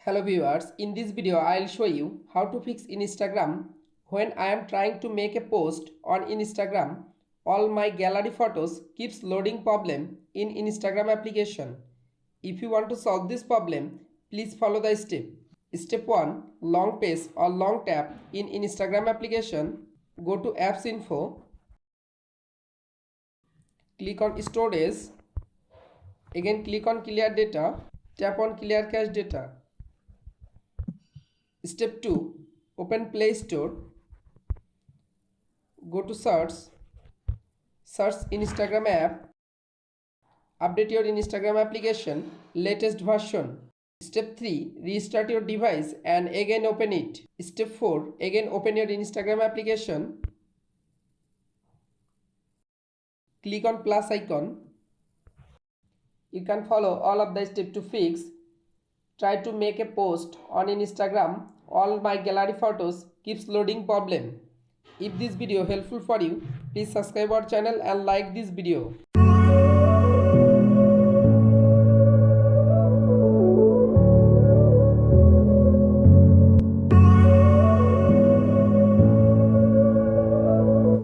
Hello viewers, in this video I'll show you how to fix in Instagram when I am trying to make a post on Instagram. All my gallery photos keeps loading problem in Instagram application. If you want to solve this problem, please follow the step. Step 1. Long press or long tap in Instagram application. Go to apps info. Click on storage. Again click on clear data. Tap on clear cache data. Step 2. Open Play Store. Go to search. Search Instagram app. Update your Instagram application latest version. Step 3. Restart your device and again open it. Step 4. Again open your Instagram application. Click on plus icon. You can follow all of the steps to fix. Try to make a post on Instagram. All my gallery photos keeps loading problem. If this video helpful for you, please subscribe our channel and like this video.